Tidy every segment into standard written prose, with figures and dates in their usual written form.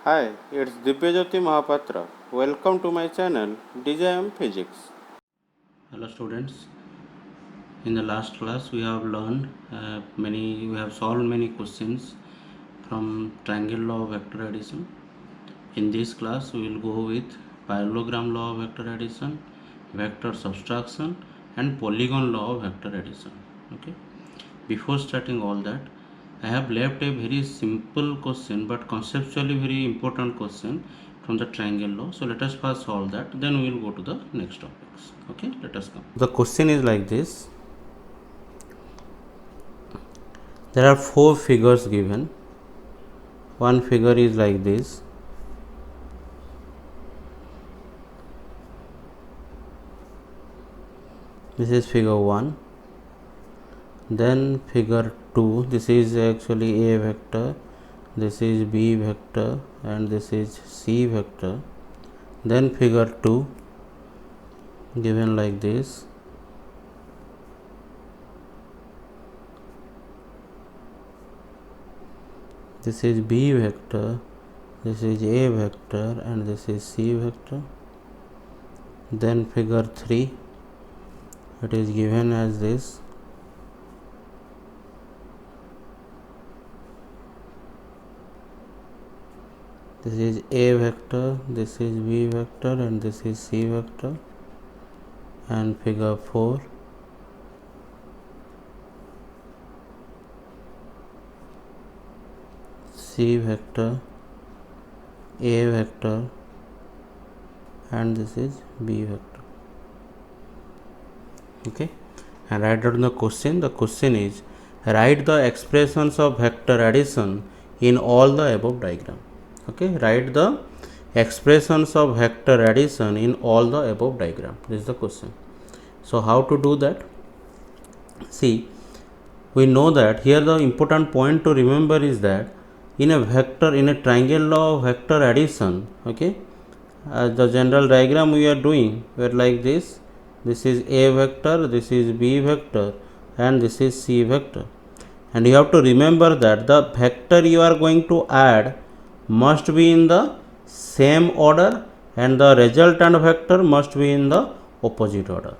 Hi, it's Divyajyoti Mahapatra. Welcome to my channel DJM Physics. Hello students, in the last class we have learned we have solved many questions from triangle law of vector addition. In this class we will go with parallelogram law of vector addition, vector subtraction and polygon law of vector addition. Okay, before starting all that, I have left a very simple question but conceptually very important question from the triangle law. So let us first solve that, then we will go to the next topics. Okay, let us come. The question is like this. There are 4 figures given. One figure is like this. This is figure 1. Then figure 2. This is actually A vector. This is B vector and this is C vector. Then figure 2 given like this. This is B vector, this is A vector and this is C vector. Then figure 3, it is given as this. This is A vector, this is B vector and this is C vector. And figure 4, C vector, A vector and this is B vector. Okay, and write down the question. The question is, write the expressions of vector addition in all the above diagram. Okay, write the expressions of vector addition in all the above diagram. This is the question. So how to do that? See, we know that here the important point to remember is that in a triangle law of vector addition, okay, the general diagram we are doing where like this. This is A vector, this is B vector and this is C vector. And you have to remember that the vector you are going to add must be in the same order and the resultant vector must be in the opposite order.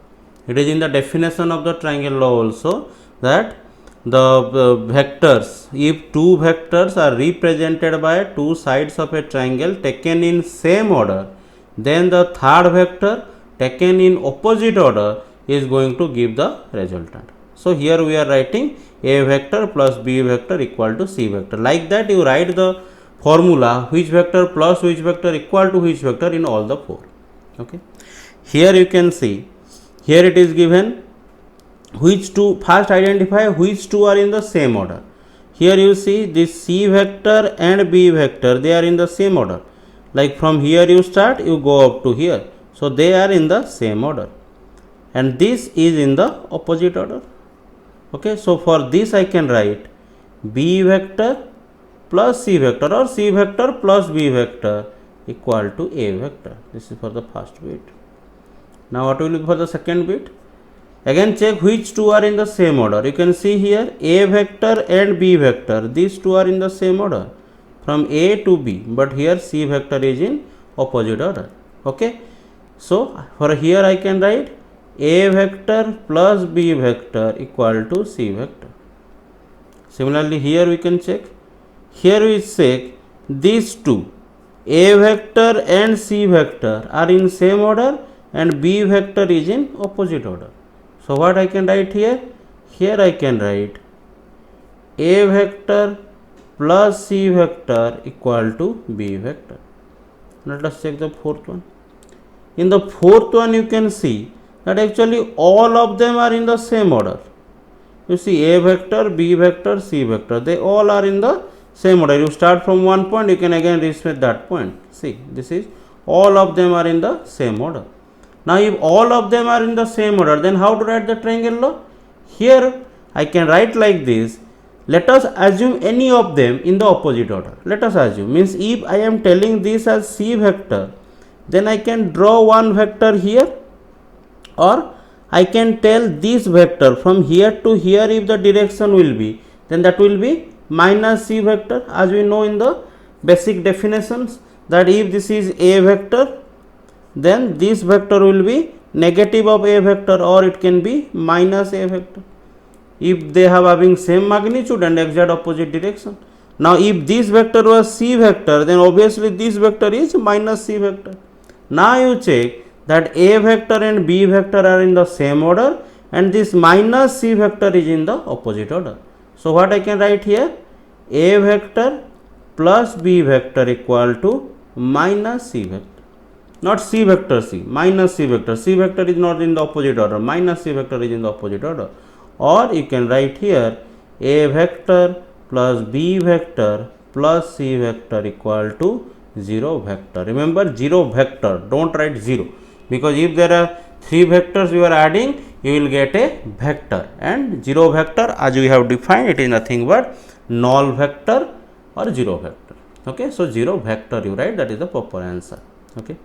It is in the definition of the triangle law also that the vectors, if two vectors are represented by two sides of a triangle taken in same order, then the third vector taken in opposite order is going to give the resultant. So here we are writing A vector plus B vector equal to C vector. Like that you write the formula which vector plus which vector equal to which vector in all the 4. Okay. Here you can see, here it is given which two, first identify which two are in the same order. Here you see this C vector and B vector, they are in the same order. Like from here you start, you go up to here. So they are in the same order. And this is in the opposite order. Okay, so for this I can write B vector plus C vector or C vector plus B vector equal to A vector. This is for the first bit. Now what will be for the second bit? Again check which two are in the same order. You can see here A vector and B vector. These two are in the same order from A to B. But here C vector is in opposite order. Okay. So for here I can write A vector plus B vector equal to C vector. Similarly here we can check. Here we check these two. A vector and C vector are in same order and B vector is in opposite order. So what I can write here? Here I can write A vector plus C vector equal to B vector. Let us check the fourth one. In the fourth one you can see that actually all of them are in the same order. You see A vector, B vector, C vector, they all are in the same order. You start from one point, you can again reach with that point. See, this is all of them are in the same order. Now if all of them are in the same order, then how to write the triangle law? Here I can write like this. Let us assume any of them in the opposite order. Let us assume, means if I am telling this as C vector, then I can draw one vector here, or I can tell this vector from here to here if the direction will be, then that will be minus C vector. As we know in the basic definitions, that if this is a vector, then this vector will be negative of a vector, or it can be minus a vector if they have having same magnitude and exact opposite direction. Now if this vector was c vector, then obviously this vector is minus c vector. Now you check that a vector and b vector are in the same order, and this minus c vector is in the opposite order. So what I can write here, a vector plus b vector equal to minus c vector. Not c vector c, minus c vector. C vector is not in the opposite order, minus c vector is in the opposite order. Or you can write here, a vector plus b vector plus c vector equal to 0 vector. Remember 0 vector, don't write 0, because if there are 3 vectors you are adding, you will get a vector, and 0 vector, as we have defined, it is nothing but null vector or 0 vector. Okay, so 0 vector you write, that is the proper answer. Okay,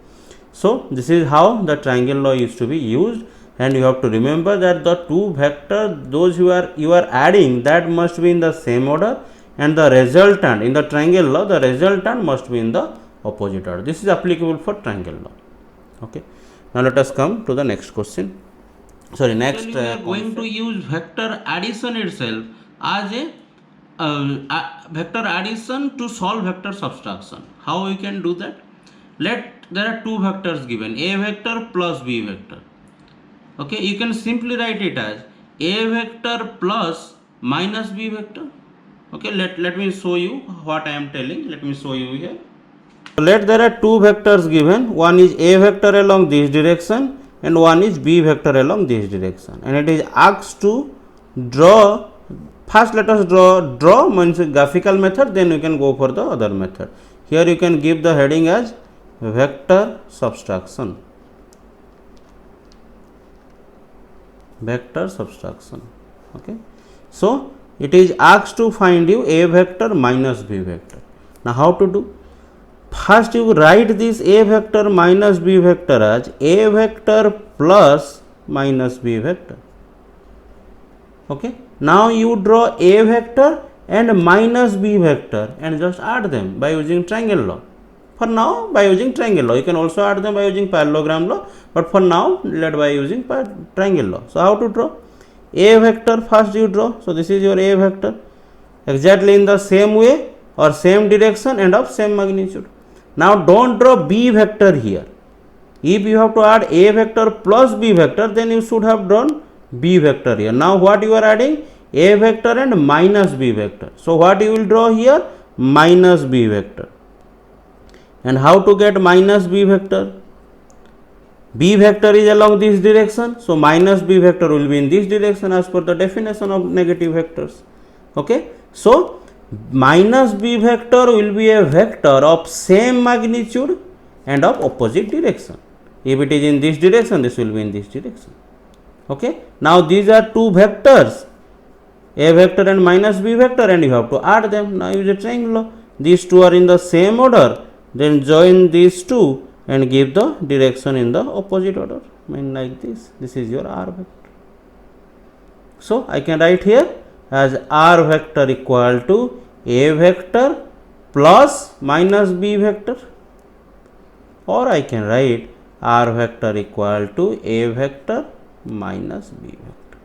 so this is how the triangle law is to be used, and you have to remember that the two vectors, those you are adding, that must be in the same order, and the resultant in the triangle law, the resultant must be in the opposite order. This is applicable for triangle law. Okay, now let us come to the next question. Sorry, next we are going to use vector addition itself as a vector addition to solve vector subtraction. How we can do that? There are two vectors given, a vector plus b vector. Okay, you can simply write it as a vector plus minus b vector. Okay, let me show you what I am telling. Let me show you here. So let there are two vectors given, one is a vector along this direction and one is b vector along this direction, and it is asked to draw. First let us draw means graphical method, then you can go for the other method. Here you can give the heading as vector subtraction. Vector subtraction. Okay, so it is asked to find you a vector minus b vector. Now how to do? First you write this a vector minus b vector as a vector plus minus b vector. Okay, now you draw a vector and minus b vector and just add them by using triangle law. For now, by using triangle law, you can also add them by using parallelogram law, but for now let by using triangle law. So how to draw? A vector first you draw. So this is your a vector, exactly in the same way or same direction and of same magnitude. Now don't draw b vector here. If you have to add a vector plus b vector, then you should have drawn b vector here. Now what you are adding? A vector and minus b vector. So what you will draw here? Minus b vector. And how to get minus b vector? B vector is along this direction, so minus b vector will be in this direction as per the definition of negative vectors. Okay, so minus b vector will be a vector of same magnitude and of opposite direction. If it is in this direction, this will be in this direction. Okay, now these are two vectors, a vector and minus b vector, and you have to add them. Now use a triangle law. These two are in the same order, then join these two and give the direction in the opposite order. I mean like this. This is your r vector. So I can write here as r vector equal to a vector plus minus b vector, or I can write r vector equal to a vector minus b vector.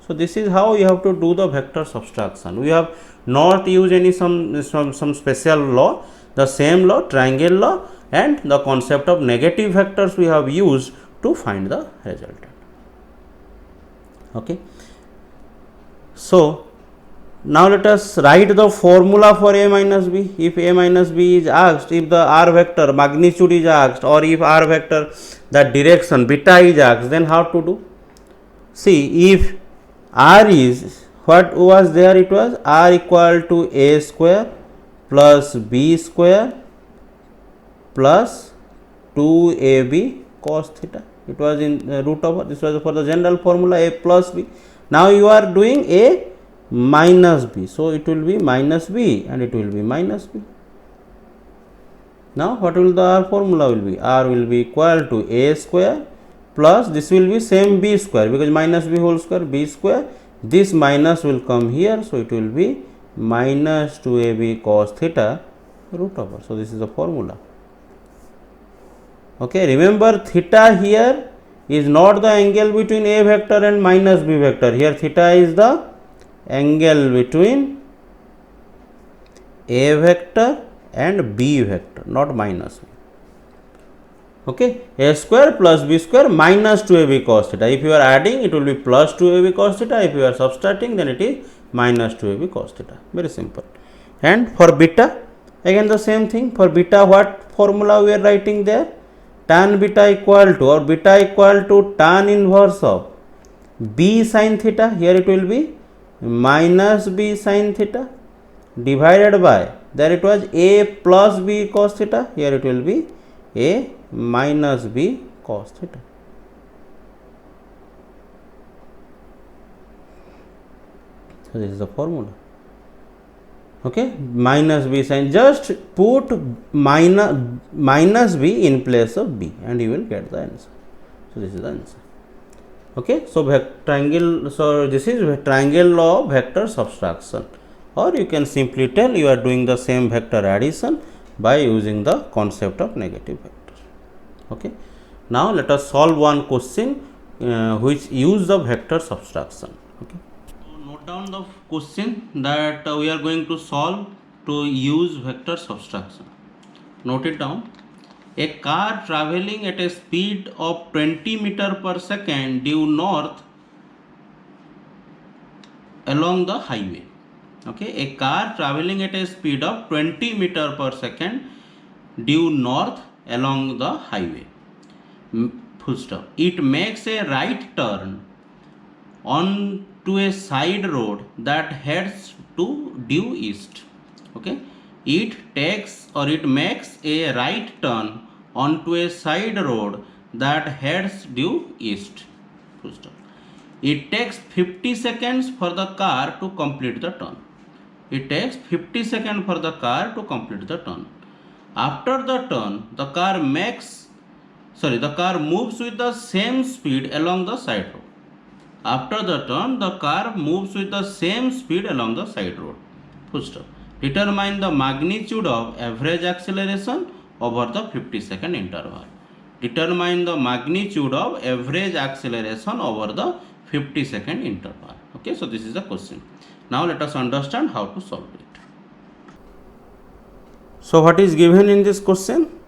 So this is how you have to do the vector subtraction. We have not used any some special law. The same law, triangle law, and the concept of negative vectors we have used to find the resultant. Okay. So now let us write the formula for a minus b. If a minus b is asked, if the r vector magnitude is asked, or if r vector that direction beta is asked, then how to do? See, if r is, what was there? It was r equal to a square plus b square plus 2ab cos theta. It was in root over, this was for the general formula a plus b. Now you are doing a minus b, so it will be minus b and it will be minus b. Now what will the r formula will be? R will be equal to a square plus, this will be same b square, because minus b whole square, b square, this minus will come here, so it will be minus 2ab cos theta root over. So this is the formula. Okay, remember theta here is not the angle between a vector and minus b vector. Here theta is the angle between a vector and b vector, not minus b. Okay, a square plus b square minus 2ab cos theta. If you are adding, it will be plus 2ab cos theta. If you are subtracting, then it is minus 2ab cos theta. Very simple. And for beta, again the same thing. For beta, what formula we are writing there? Tan beta equal to, or beta equal to tan inverse of b sin theta. Here it will be minus b sin theta divided by, there it was a plus b cos theta. Here it will be a minus b cos theta. So this is the formula. Okay, minus b sin, just put minus b in place of b and you will get the answer. So this is the answer. Okay, so triangle, so this is triangle law of vector subtraction, or you can simply tell you are doing the same vector addition by using the concept of negative vector. Okay, now let us solve one question which use the vector subtraction. Okay, so note down the question that we are going to solve to use vector subtraction. Note it down. A car traveling at a speed of 20 meter per second due north along the highway. Okay, a car traveling at a speed of 20 meter per second due north along the highway. Full stop. It makes a right turn on to a side road that heads to due east. Okay, it makes a right turn onto a side road that heads due east. Full stop. It takes 50 seconds for the car to complete the turn. It takes 50 seconds for the car to complete the turn. After the turn, the car moves with the same speed along the side road. After the turn, the car moves with the same speed along the side road. Full stop. Determine the magnitude of average acceleration over the 50-second interval. Determine the magnitude of average acceleration over the 50-second interval. Okay, so this is the question. Now let us understand how to solve it. So what is given in this question?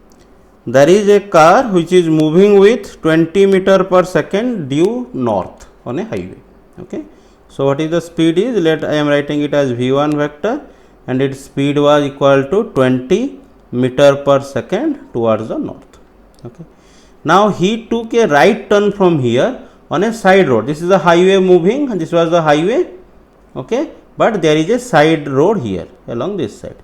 There is a car which is moving with 20 meter per second due north on a highway. Okay, so what is the speed is? I am writing it as v1 vector and its speed was equal to 20 meter per second towards the north. Okay, now he took a right turn from here on a side road. This is a highway moving and this was the highway. Okay, but there is a side road here along this side.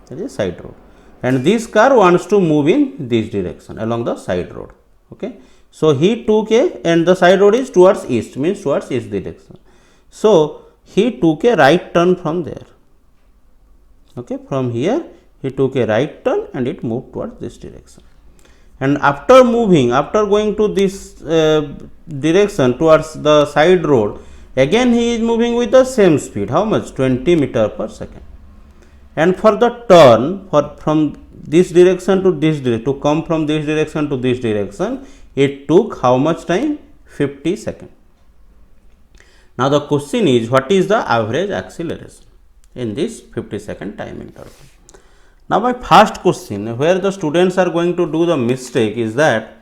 There is a side road and this car wants to move in this direction along the side road. Okay, so he took and the side road is towards east, means towards east direction. So he took a right turn from there. Okay, from here he took a right turn and it moved towards this direction. And after going to this direction towards the side road, again he is moving with the same speed. How much? 20 meter per second. And for the turn from this direction to this direction, to come from this direction to this direction, it took how much time? 50 seconds. Now the question is, what is the average acceleration in this 50-second time interval? Now my first question, where the students are going to do the mistake, is that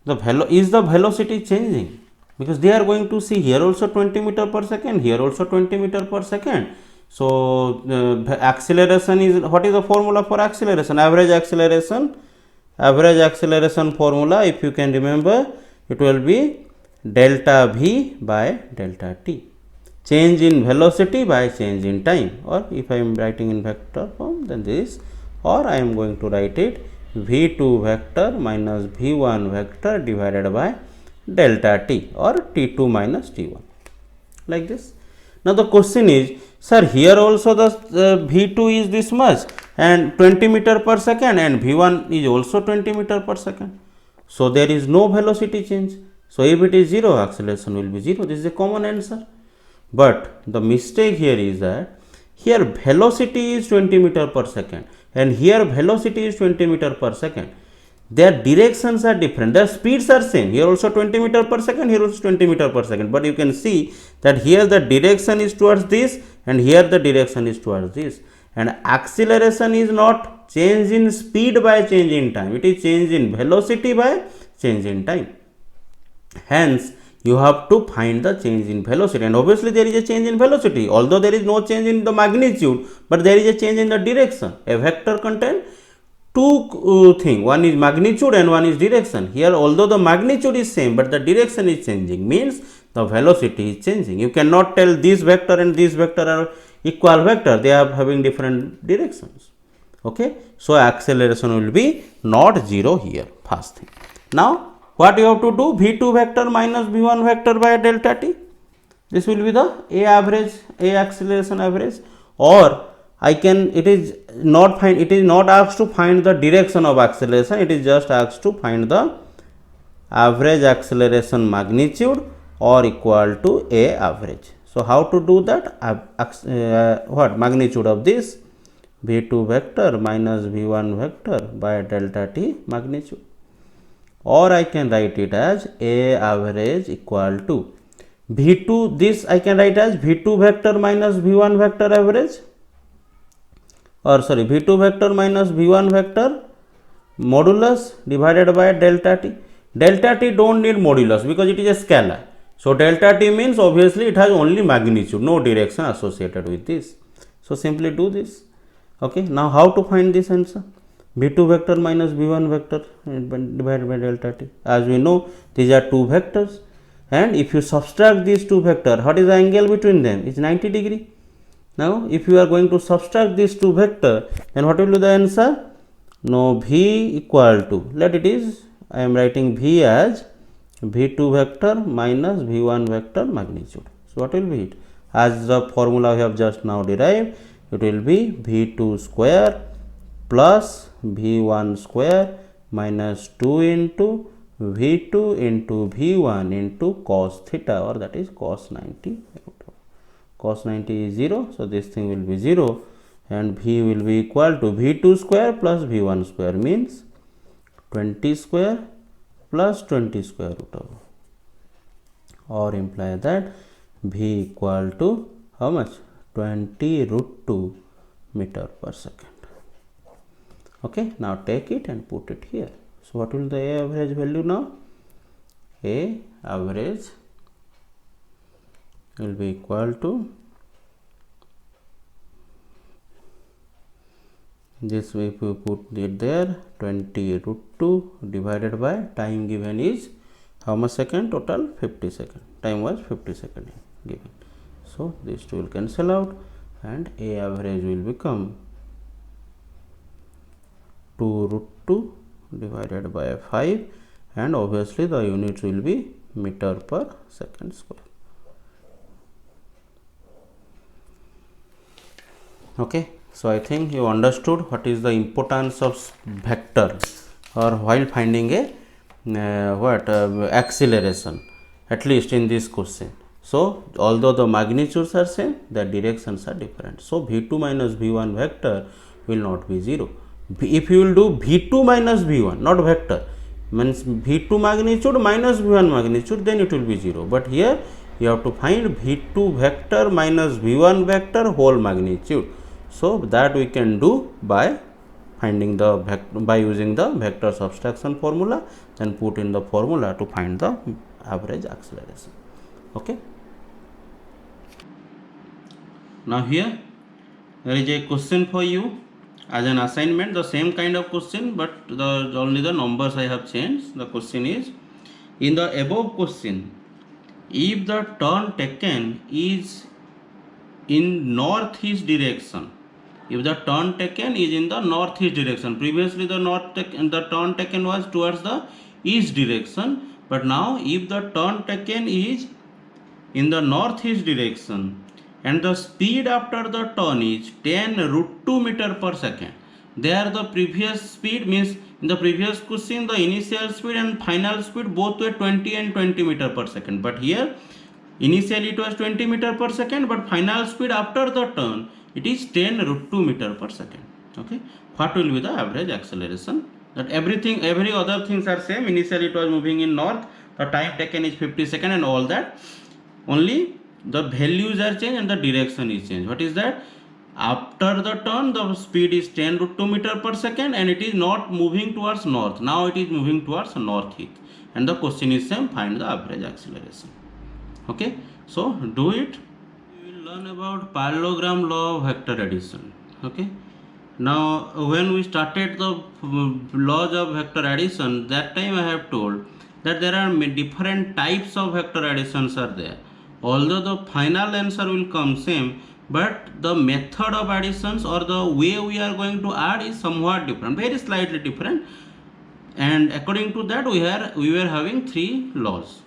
is the velocity changing? Because they are going to see here also 20 meter per second, here also 20 meter per second. So acceleration is, what is the formula for acceleration? Average acceleration formula, if you can remember, it will be delta v by delta t. Change in velocity by change in time, or if I am writing in vector form, then this, or I am going to write it v2 vector minus v1 vector divided by delta t, or t2 minus t1, like this. Now the question is, sir, here also the v2 is this much and 20 meter per second and v1 is also 20 meter per second. So there is no velocity change. So if it is 0, acceleration will be 0. This is a common answer. But the mistake here is that here velocity is 20 meter per second and here velocity is 20 meter per second. Their directions are different, their speeds are same, here also 20 meter per second, here also 20 meter per second, but you can see that here the direction is towards this and here the direction is towards this, and acceleration is not change in speed by change in time, it is change in velocity by change in time. Hence you have to find the change in velocity, and obviously there is a change in velocity, although there is no change in the magnitude, but there is a change in the direction. A vector contains two things, one is magnitude and one is direction. Here although the magnitude is same but the direction is changing, means the velocity is changing. You cannot tell this vector and this vector are equal vector, they are having different directions. Okay, so acceleration will be not 0 here, first thing. Now what you have to do, v2 vector minus v1 vector by delta t, this will be the a average, a acceleration average, or I can, it is not asked to find the direction of acceleration, it is just asked to find the average acceleration magnitude or equal to a average. So how to do that? What magnitude of this v2 vector minus v1 vector by delta t magnitude, or I can write it as a average equal to v2, this I can write as v2 vector minus v1 vector average, or sorry, v2 vector minus v1 vector modulus divided by delta t. Delta t don't need modulus because it is a scalar. So delta t means obviously it has only magnitude, no direction associated with this. So simply do this. Okay, now how to find this answer? v2 vector minus v1 vector divided by delta t. As we know, these are two vectors, and if you subtract these two vectors, what is the angle between them? It's 90 degree. Now if you are going to subtract these two vectors, then what will be the answer? Now v equal to, let it is, I am writing v as v2 vector minus v1 vector magnitude. So what will be it? As the formula we have just now derived, it will be v2 square plus v1 square minus 2 into v2 into v1 into cos theta, or that is cos 90. Cos 90 is 0, so this thing will be 0, and v will be equal to v2 square plus v1 square, means 20 square plus 20 square root of, or imply that v equal to how much? 20 root 2 meter per second. Okay, now take it and put it here. So what will the a average value now? A average will be equal to this, if you put it there, 20 root 2 divided by time given is how much second? Total 50 second, time was 50 second given. So these two will cancel out and a average will become 2 root 2 divided by 5, and obviously the units will be meter per second square. Okay, so I think you understood what is the importance of vector or while finding a acceleration, at least in this question. So although the magnitudes are same, the directions are different. So v2 minus v1 vector will not be 0. If you will do v2 minus v1, not vector, means v2 magnitude minus v1 magnitude, then it will be 0. But here you have to find v2 vector minus v1 vector whole magnitude. So that we can do by finding the vector, by using the vector subtraction formula, then put in the formula to find the average acceleration. Okay. Now here there is a question for you as an assignment, the same kind of question, but only the numbers I have changed. The question is, in the above question, if the turn taken is in northeast direction, if the turn taken is in the northeast direction, previously the turn taken was towards the east direction, but now if the turn taken is in the northeast direction and the speed after the turn is 10 root 2 meter per second, there the previous speed, means in the previous question the initial speed and final speed both were 20 and 20 meter per second, but here initially it was 20 meter per second, but final speed after the turn it is 10 root 2 meter per second. Okay, what will be the average acceleration? That every other things are same. Initially it was moving in north, the time taken is 50 seconds and all that. Only the values are changed and the direction is changed. What is that? After the turn, the speed is 10 root 2 meter per second and it is not moving towards north. Now it is moving towards northeast. And the question is same, find the average acceleration. Okay, so do it. We will learn about parallelogram law of vector addition. Okay, now when we started the laws of vector addition, that time I have told that there are different types of vector additions are there. Although the final answer will come same, but the method of additions or the way we are going to add is somewhat different, very slightly different. And according to that we were having three laws: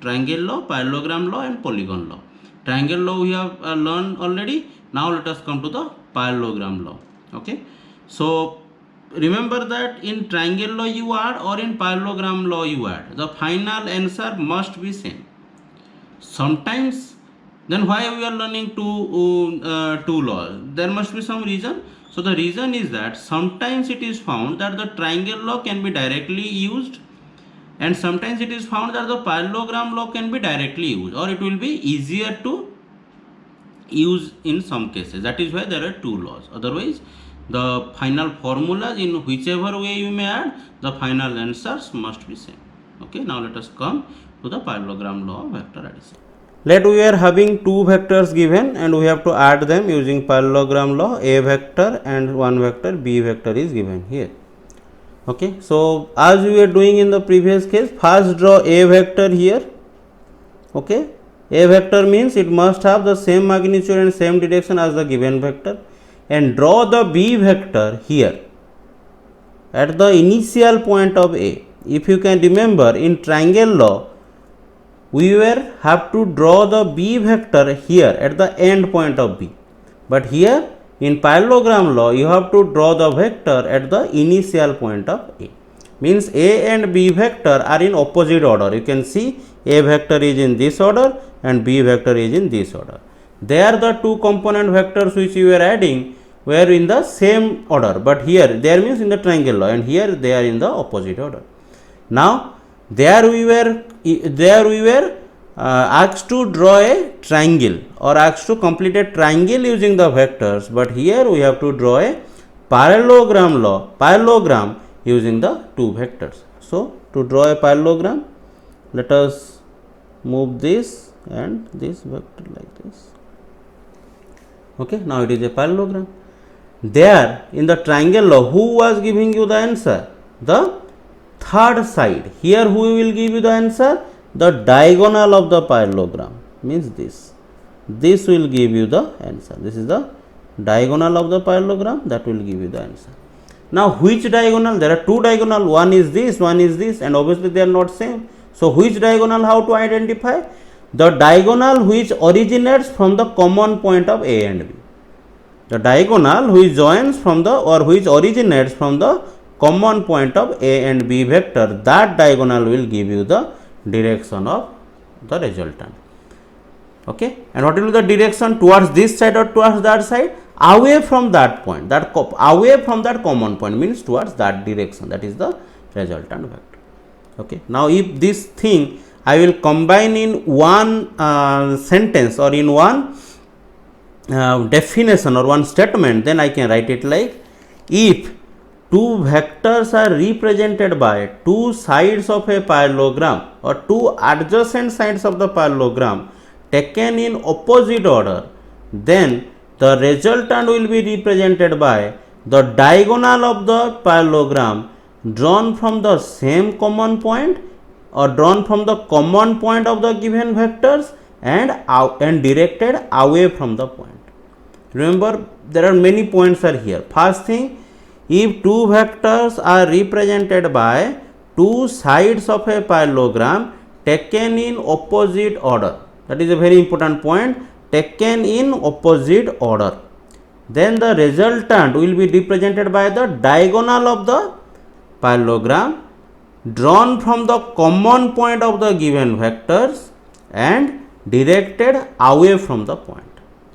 triangle law, parallelogram law and polygon law. Triangle law we have learned already. Now let us come to the parallelogram law. Okay, so remember that in triangle law you add or in parallelogram law you add, the final answer must be same. Sometimes, then why we are learning two laws? There must be some reason. So the reason is that sometimes it is found that the triangle law can be directly used, and sometimes it is found that the parallelogram law can be directly used, or it will be easier to use in some cases. That is why there are two laws. Otherwise, the final formulas in whichever way you may add, the final answers must be same. Okay, now let us come to the parallelogram law of vector addition. Let we are having two vectors given and we have to add them using parallelogram law. A vector and one vector B vector is given here. Okay, so as we were doing in the previous case, first draw A vector here. Okay, A vector means it must have the same magnitude and same direction as the given vector, and draw the B vector here at the initial point of A. If you can remember, in triangle law we were have to draw the B vector here at the end point of B, but here in parallelogram law you have to draw the vector at the initial point of A. Means A and B vector are in opposite order. You can see A vector is in this order and B vector is in this order. They are the two component vectors which you were adding were in the same order, but here there means in the triangle law, and here they are in the opposite order. Now there we were asked to draw a triangle or asked to complete a triangle using the vectors, but here we have to draw a parallelogram using the two vectors. So to draw a parallelogram, let us move this and this vector like this. Okay, now it is a parallelogram. There in the triangle law, who was giving you the answer? The third side. Here who will give you the answer? The diagonal of the parallelogram, means this. This will give you the answer. This is the diagonal of the parallelogram, that will give you the answer. Now which diagonal? There are two diagonal, one is this, and obviously they are not same. So which diagonal how to identify? The diagonal which originates from the common point of A and B. The diagonal which joins from the or which originates from the common point of A and B vector, that diagonal will give you the direction of the resultant. Okay, and what will be the direction? Towards this side or towards that side? Away from that point, away from that common point, means towards that direction. That is the resultant vector. Okay, now if this thing I will combine in one sentence or in one definition or one statement, then I can write it like: if two vectors are represented by two sides of a parallelogram or two adjacent sides of the parallelogram taken in opposite order, then the resultant will be represented by the diagonal of the parallelogram drawn from the same common point or drawn from the common point of the given vectors and directed away from the point. Remember, there are many points are here. First thing, if two vectors are represented by two sides of a parallelogram taken in opposite order, that is a very important point, taken in opposite order, then the resultant will be represented by the diagonal of the parallelogram drawn from the common point of the given vectors and directed away from the point.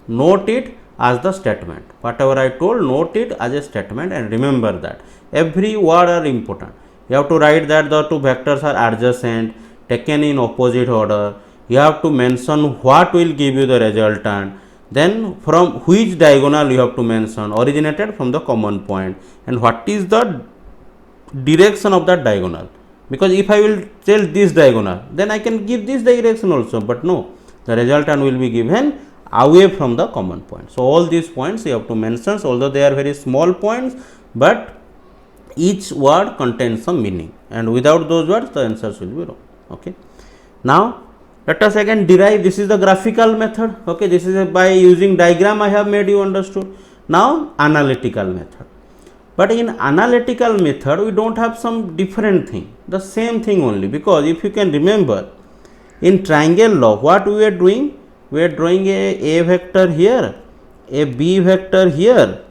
Note it, as the statement. Whatever I told, note it as a statement and remember that every word are important. You have to write that the two vectors are adjacent, taken in opposite order. You have to mention what will give you the resultant, then from which diagonal you have to mention, originated from the common point, and what is the direction of that diagonal. Because if I will tell this diagonal, then I can give this direction also, but no, the resultant will be given away from the common point. So all these points you have to mention, although they are very small points, but each word contains some meaning, and without those words the answers will be wrong. Okay, now let us again derive. This is the graphical method. Okay, this is by using diagram I have made you understood. Now analytical method. But in analytical method we don't have some different thing, the same thing only, because if you can remember, in triangle law what we are doing, we are drawing a vector here, a b vector here,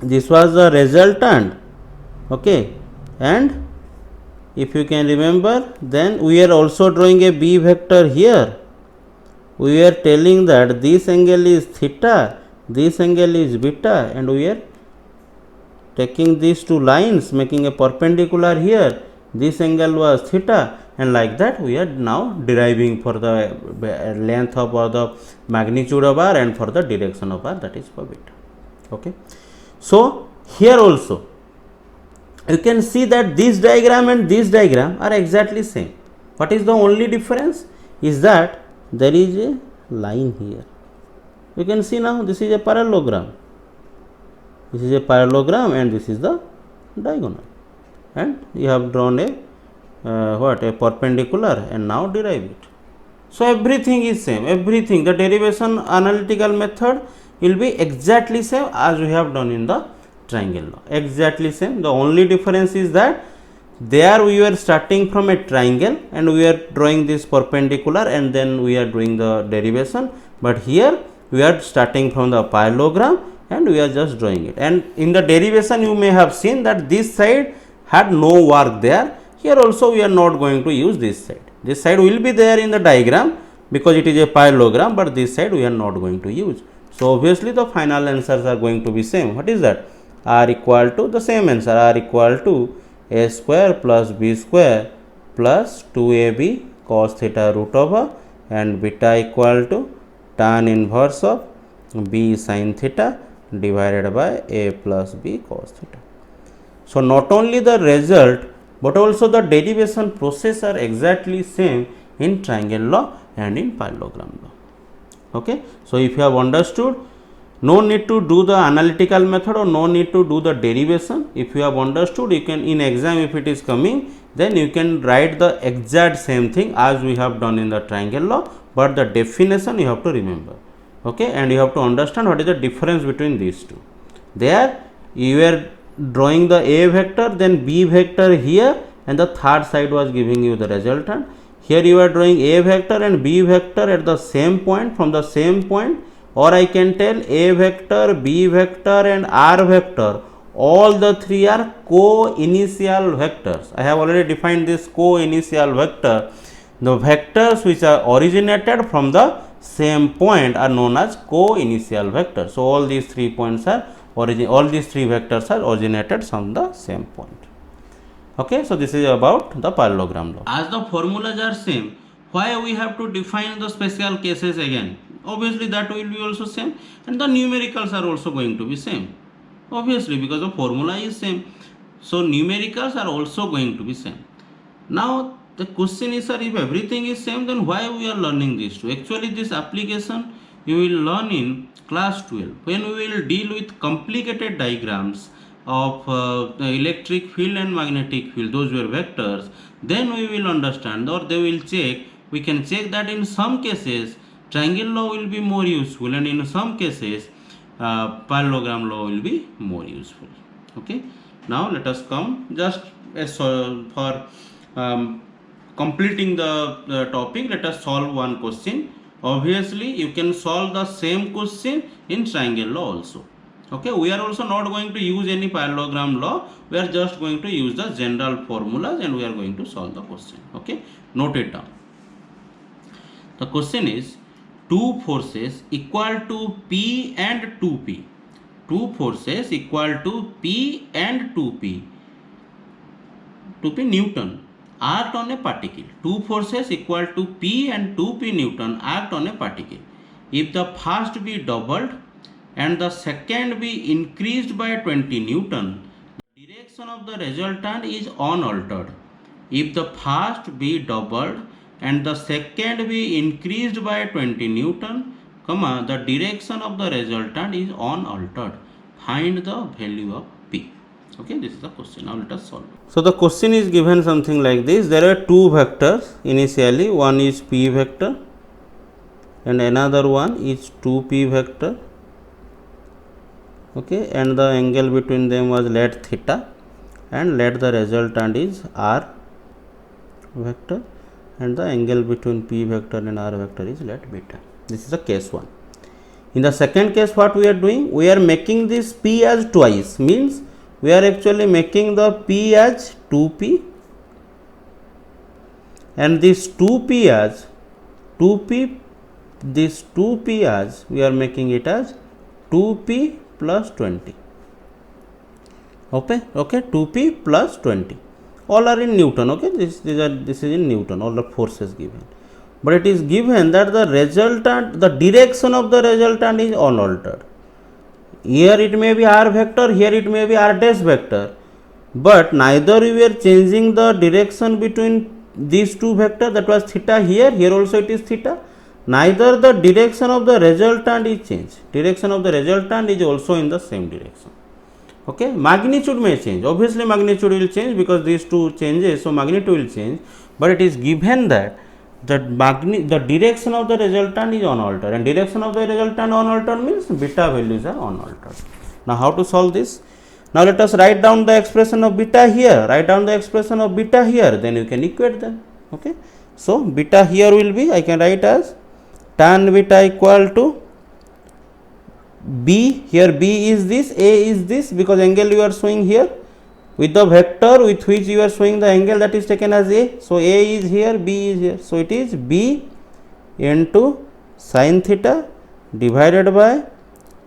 this was the resultant. Okay, and if you can remember, then we are also drawing a b vector here. We are telling that this angle is theta, this angle is beta, and we are taking these two lines, making a perpendicular here. This angle was theta, and like that we are now deriving for the length of or the magnitude of r and for the direction of r, that is for beta. Okay, so here also you can see that this diagram and this diagram are exactly same. What is the only difference is that there is a line here. You can see now this is a parallelogram. This is a parallelogram and this is the diagonal, and you have drawn a a perpendicular and now derive it. So everything is same, everything, the derivation analytical method will be exactly same as we have done in the triangle law, exactly same. The only difference is that there we were starting from a triangle and we are drawing this perpendicular and then we are doing the derivation, but here we are starting from the parallelogram and we are just drawing it. And in the derivation you may have seen that this side had no work there. Here also we are not going to use this side. This side will be there in the diagram because it is a parallelogram, but this side we are not going to use. So obviously the final answers are going to be same. What is that? R equal to the same answer, R equal to a square plus b square plus 2ab cos theta root over, and beta equal to tan inverse of b sin theta divided by a plus b cos theta. So not only the result but also the derivation process are exactly same in triangle law and in parallelogram law. Okay, so if you have understood, no need to do the analytical method or no need to do the derivation. If you have understood, you can in exam if it is coming, then you can write the exact same thing as we have done in the triangle law, but the definition you have to remember. Okay, and you have to understand what is the difference between these two. There you are drawing the a vector, then b vector here, and the third side was giving you the resultant. Here you are drawing a vector and b vector at the same point, from the same point, or I can tell a vector, b vector and r vector, all the three are co-initial vectors. I have already defined this co-initial vector. The vectors which are originated from the same point are known as co-initial vectors. So all these 3 points are all these 3 vectors are originated from the same point. Okay, so this is about the parallelogram law. As the formulas are same, why we have to define the special cases again? Obviously that will be also same, and the numericals are also going to be same. Obviously, because the formula is same, so numericals are also going to be same. Now the question is, sir, if everything is same, then why we are learning this two? Actually this application you will learn in class 12 when we will deal with complicated diagrams of the electric field and magnetic field, those were vectors. Then we will understand, or they will check, we can check that in some cases triangle law will be more useful and in some cases parallelogram law will be more useful. Okay, now let us come just as for completing the topic, let us solve one question. Obviously you can solve the same question in triangle law also. Okay, we are also not going to use any parallelogram law, we are just going to use the general formulas and we are going to solve the question. Okay, note it down. The question is, two forces equal to P and 2P. Two forces equal to P and 2P. 2P Newton act on a particle. Two forces equal to P and 2P Newton act on a particle. If the first be doubled and the second be increased by 20 Newton, the direction of the resultant is unaltered. If the first be doubled and the second be increased by 20 Newton, the direction of the resultant is unaltered. Find the value of P. Okay, this is the question. Now let us solve it. So the question is given something like this. There are two vectors initially. One is P vector and another one is 2P vector. Okay, and the angle between them was let theta, and let the resultant is R vector, and the angle between P vector and R vector is let beta. This is the case 1. In the second case, what we are doing? We are making this P as twice, means we are actually making the P as 2P and this 2P as 2P, this 2P as we are making it as 2P plus 20. Okay, 2P plus 20. All are in Newton. Okay, this is in Newton, all the forces given. But it is given that the resultant, the direction of the resultant is unaltered. Here it may be R vector, here it may be R dash vector, but neither we are changing the direction between these two vectors, that was theta here, here also it is theta. Neither the direction of the resultant is changed. Direction of the resultant is also in the same direction. Okay, magnitude may change. Obviously magnitude will change because these two changes, so magnitude will change, but it is given that the direction of the resultant is unaltered, and direction of the resultant unaltered means beta values are unaltered. Now how to solve this? Now let us write down the expression of beta here, then you can equate them. Okay, so beta here will be, I can write as tan beta equal to B, here B is this, A is this, because angle you are showing here with the vector with which you are showing the angle, that is taken as A. So A is here, B is here. So it is B into sin theta divided by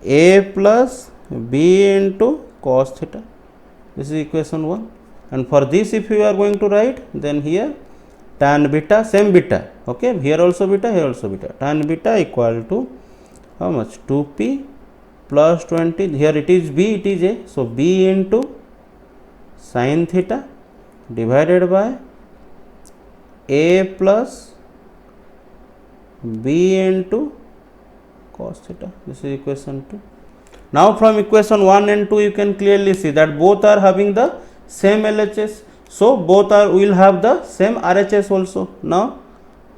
A plus B into cos theta. This is equation 1. And for this, if you are going to write, then here tan beta, same beta. Okay, here also beta, here also beta. Tan beta equal to how much? 2P plus 20. Here it is B, it is A. So B into sin theta divided by A plus B into cos theta. This is equation 2. Now from equation 1 and 2 you can clearly see that both are having the same LHS. So both will have the same RHS also. Now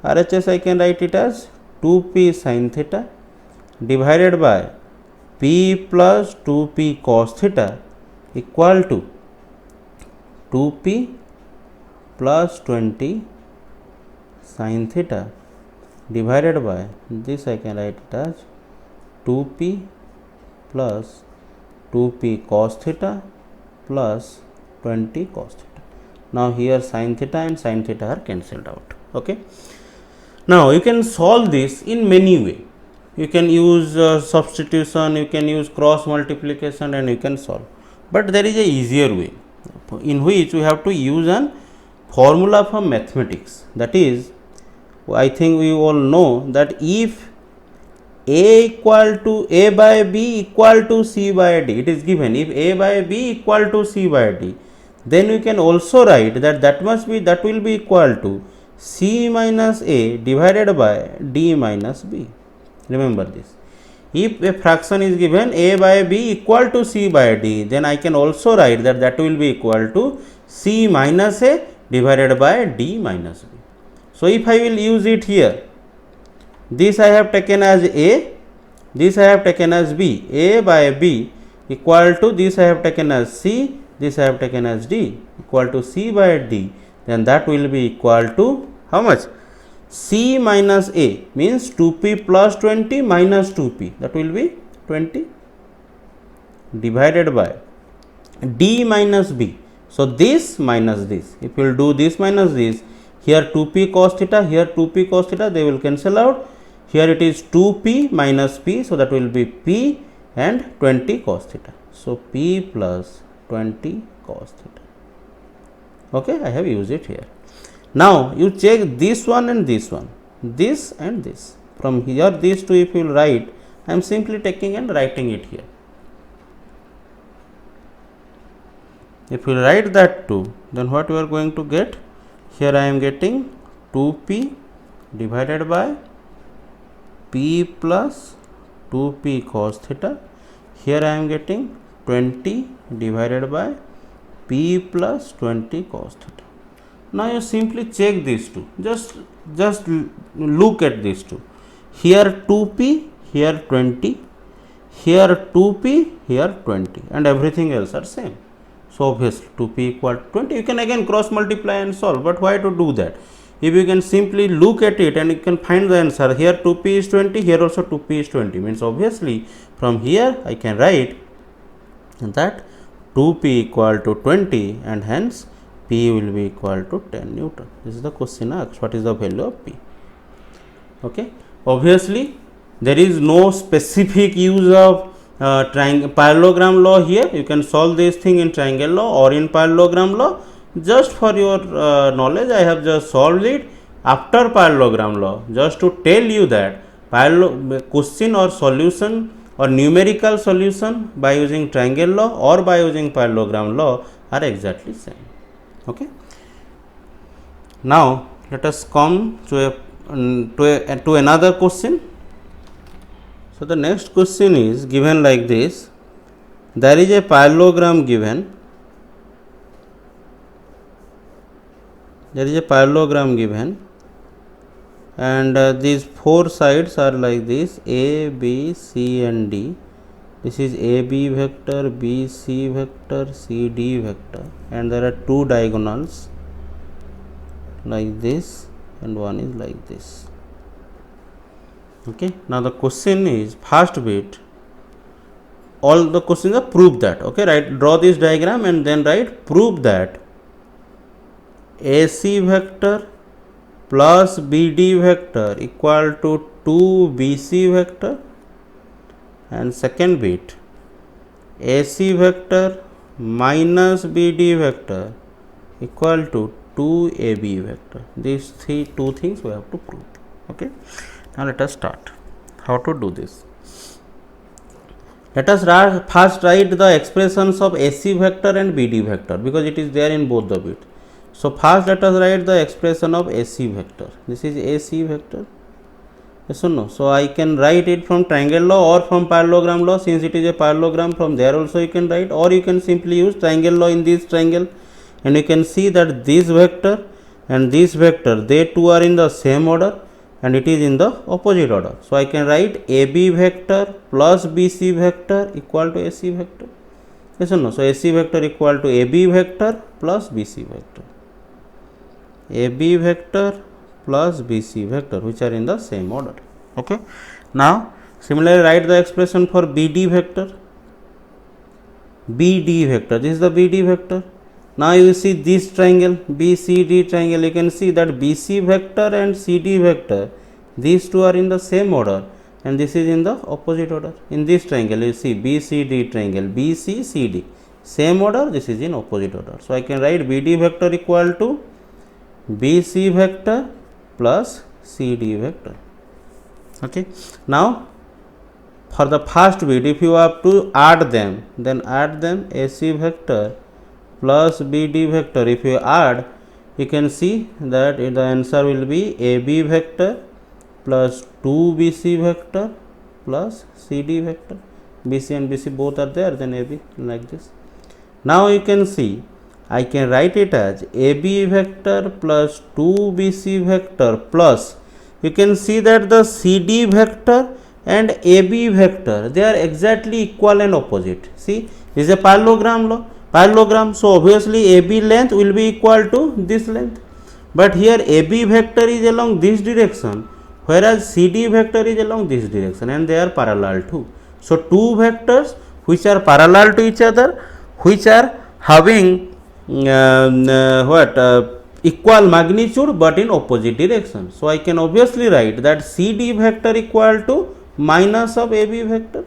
RHS I can write it as 2P sin theta divided by P plus 2P cos theta equal to 2P plus 20 sin theta divided by this, I can write it as 2P plus 2P cos theta plus 20 cos theta. Now here sin theta and sin theta are cancelled out. Okay. Now you can solve this in many ways. You can use substitution, you can use cross multiplication, and you can solve. But there is a easier way in which we have to use an formula from mathematics. That is, I think we all know that if A equal to A by B equal to C by D, it is given. If A by B equal to C by D, then we can also write that that will be equal to C minus A divided by D minus B. Remember this. If a fraction is given A by B equal to C by D, then I can also write that that will be equal to C minus A divided by D minus B. So if I will use it here, this I have taken as A, this I have taken as B. A by B equal to this I have taken as C, this I have taken as D equal to C by D, then that will be equal to how much? C minus A means 2P plus 20 minus 2P, that will be 20 divided by D minus B. So this minus this, if you will do this minus this, here 2P cos theta, here 2P cos theta, they will cancel out. here it is 2p minus p, so that will be p and 20 cos theta. So p plus 20 cos theta. Okay, I have used it here. Now you check this one and this one, this and this. From here these two if you will write, I am simply taking and writing it here. If you write that 2, then what we are going to get? Here I am getting 2p divided by p plus 2p cos theta. Here I am getting 20 divided by p plus 20 cos theta. Now you simply check these two. Just look at these two. Here 2p, here 20, here 2p, here 20, and everything else are same. So obviously 2p equal to 20. You can again cross multiply and solve, but why to do that? If you can simply look at it and you can find the answer. Here 2p is 20, here also 2p is 20, means obviously from here I can write that 2p equal to 20 and hence p will be equal to 10 Newton. This is the question asked, what is the value of p? Okay, obviously there is no specific use of parallelogram law here. You can solve this thing in triangle law or in parallelogram law. Just for your knowledge, I have just solved it after parallelogram law, just to tell you that question or solution or numerical solution by using triangle law or by using parallelogram law are exactly same. Okay. Now let us come to another question. So the next question is given like this. There is a parallelogram given. And these four sides are like this: A, B, C and D. This is AB vector, BC vector, CD vector, and there are two diagonals like this and one is like this. Okay. Now the question is, first bit, all the questions are prove that. Okay, draw this diagram and then prove that AC vector plus BD vector equal to 2BC vector, and second bit, AC vector minus BD vector equal to 2AB vector. These two things we have to prove. Okay. Now let us start. How to do this? Let us first write the expressions of AC vector and BD vector, because it is there in both the bits. So first let us write the expression of AC vector. This is AC vector. Yes or no? So I can write it from triangle law or from parallelogram law. Since it is a parallelogram, from there also you can write, or you can simply use triangle law in this triangle, and you can see that this vector and this vector, they two are in the same order and it is in the opposite order. So I can write AB vector plus BC vector equal to AC vector. Yes or no? So AC vector equal to AB vector plus BC vector. AB vector plus BC vector, which are in the same order. Okay. Now similarly write the expression for BD vector. BD vector, this is the BD vector. Now you see this triangle, BCD triangle, you can see that BC vector and CD vector, these two are in the same order and this is in the opposite order. In this triangle you see BCD triangle, BCCD, same order, this is in opposite order. So I can write BD vector equal to BC vector plus CD vector. Okay. Now for the first bit, if you have to add them, then add them. AC vector plus BD vector, if you add, you can see that the answer will be AB vector plus 2BC vector plus CD vector. BC and BC both are there, then AB, like this. Now you can see I can write it as AB vector plus 2BC vector plus, you can see that the CD vector and AB vector, they are exactly equal and opposite. See, this is a parallelogram law. So obviously AB length will be equal to this length, but here AB vector is along this direction, whereas CD vector is along this direction, and they are parallel too. So two vectors which are parallel to each other, which are having equal magnitude but in opposite direction. So I can obviously write that CD vector equal to minus of AB vector.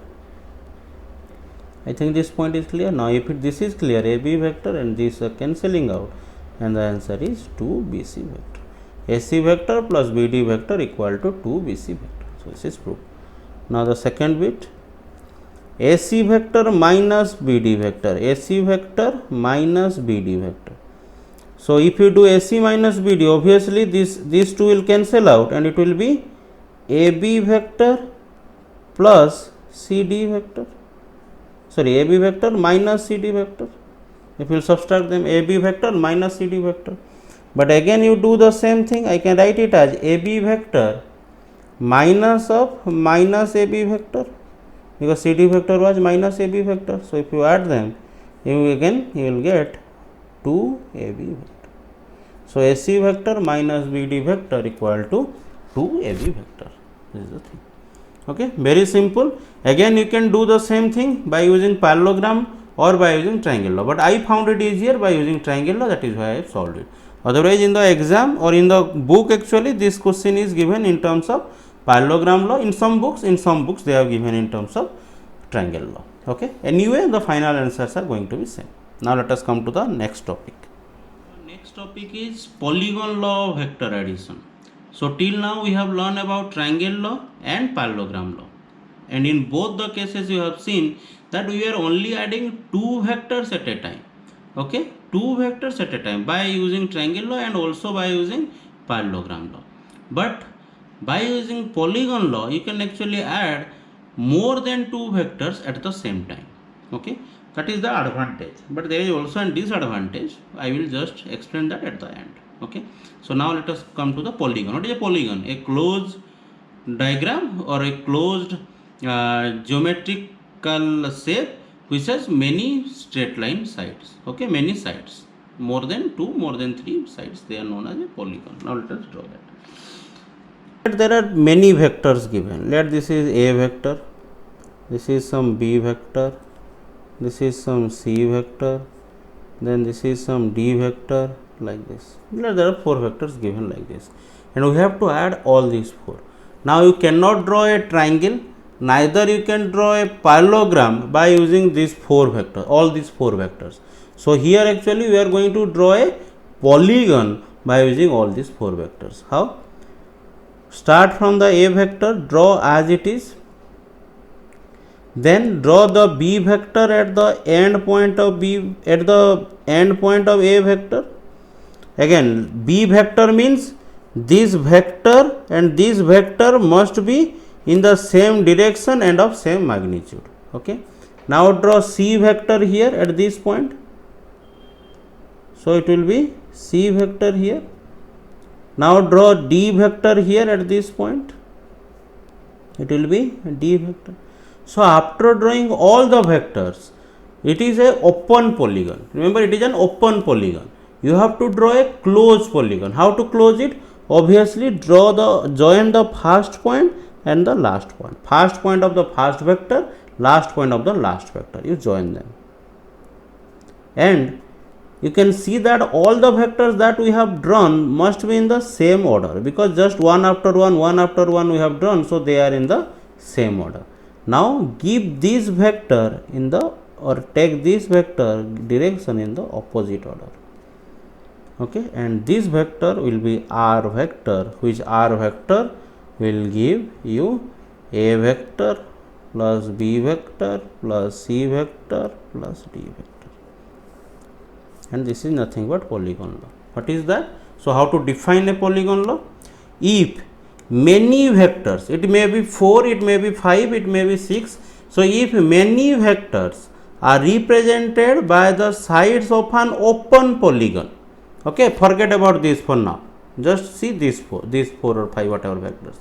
I think this point is clear. Now if this is clear, AB vector and this are cancelling out, and the answer is 2 BC vector. AC vector plus BD vector equal to 2 BC vector. So this is proved. Now the second bit, AC vector minus BD vector, AC vector minus BD vector. So if you do AC minus BD, obviously these two will cancel out and it will be AB vector plus CD vector. Sorry, AB vector minus CD vector. If you subtract them, AB vector minus CD vector. But again you do the same thing. I can write it as AB vector minus of minus AB vector, because CD vector was minus AB vector. So if you add them, you will get 2 AB vector. So AC vector minus BD vector equal to 2 AB vector. This is the thing. Okay, very simple. Again you can do the same thing by using parallelogram or by using triangle law, but I found it easier by using triangle law, that is why I have solved it. Otherwise in the exam or in the book, actually this question is given in terms of parallelogram law. In some books they have given in terms of triangle law. Okay, anyway the final answers are going to be same. Now let us come to the next topic. Next topic is polygon law of vector addition. So till now we have learned about triangle law and parallelogram law, and in both the cases you have seen that we are only adding two vectors at a time. Okay, two vectors at a time by using triangle law and also by using parallelogram law. But by using polygon law you can actually add more than two vectors at the same time. Okay, that is the advantage, but there is also a disadvantage. I will just explain that at the end. Okay, so now let us come to the polygon. What is a polygon? A closed diagram or a closed geometrical shape which has many straight line sides. Okay, many sides, more than two, more than three sides, they are known as a polygon. Now let us draw that. There are many vectors given. Let this is A vector, this is some B vector, this is some C vector, then this is some D vector, like this. There are four vectors given like this, and we have to add all these four. Now you cannot draw a triangle, neither you can draw a parallelogram by using these four vectors, all these four vectors. So here actually we are going to draw a polygon by using all these four vectors. How? Start from the A vector, draw as it is, then draw the B vector at the end point of A vector. Again, B vector means this vector and this vector must be in the same direction and of same magnitude. Okay, now draw C vector here at this point, so it will be C vector here. Now draw D vector here at this point, it will be D vector. So after drawing all the vectors, it is a open polygon. Remember, it is an open polygon. You have to draw a closed polygon. How to close it? Obviously join the first point and the last point. First point of the first vector, last point of the last vector. You join them. And you can see that all the vectors that we have drawn must be in the same order, because just one after one we have drawn, so they are in the same order. Now give this vector in the, or take this vector direction in the opposite order. Okay, and this vector will be R vector, which R vector will give you A vector plus B vector plus C vector plus D vector, and this is nothing but polygon law. What is that? So how to define a polygon law? If many vectors, it may be 4, it may be 5, it may be 6. So if many vectors are represented by the sides of an open polygon, okay, forget about this for now, just see these four or 5 whatever vectors.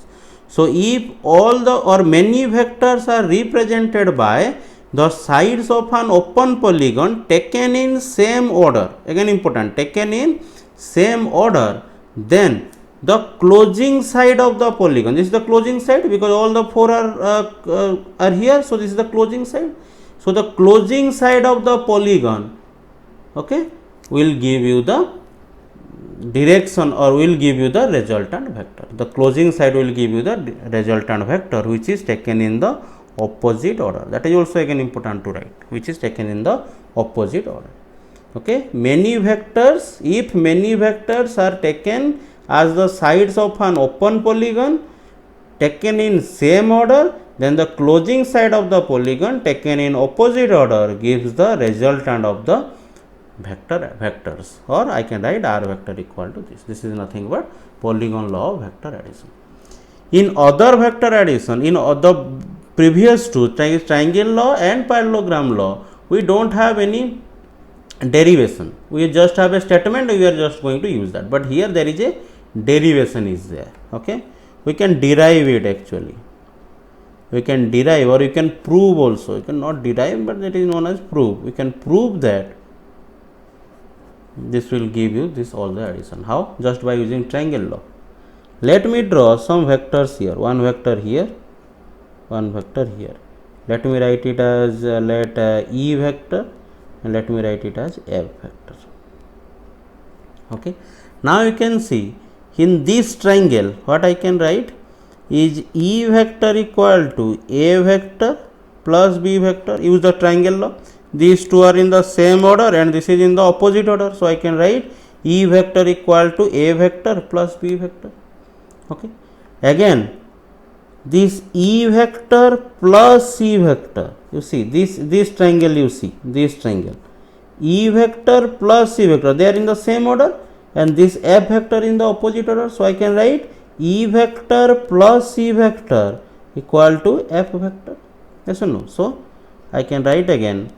So if all the or many vectors are represented by the sides of an open polygon taken in same order, again important, taken in same order, then the closing side of the polygon, this is the closing side because all the four are here, so this is the closing side. So the closing side of the polygon, okay, will give you the direction or will give you the resultant vector. The closing side will give you the resultant vector which is taken in the opposite order. That is also again important to write, which is taken in the opposite order. Okay, many vectors, if many vectors are taken as the sides of an open polygon taken in same order, then the closing side of the polygon taken in opposite order gives the resultant of the vectors, or I can write r vector equal to this. This is nothing but polygon law of vector addition. In other vector addition, in the previous two, triangle law and parallelogram law, we don't have any derivation. We just have a statement, we are just going to use that. But here there is a derivation is there. Okay, we can derive it actually. We can derive, or you can prove also. You cannot derive, but that is known as prove. We can prove that this will give you this all the addition. How? Just by using triangle law. Let me draw some vectors here. One vector here, one vector here. Let me write it as E vector, and let me write it as F vector. Okay. Now you can see in this triangle what I can write is E vector equal to A vector plus B vector. Use the triangle law. These two are in the same order and this is in the opposite order. So I can write E vector equal to A vector plus B vector. Okay. Again, this E vector plus C vector. You see this triangle. You see this triangle. E vector plus C vector. They are in the same order, and this F vector in the opposite order. So I can write E vector plus C vector equal to F vector. Yes or no? So I can write again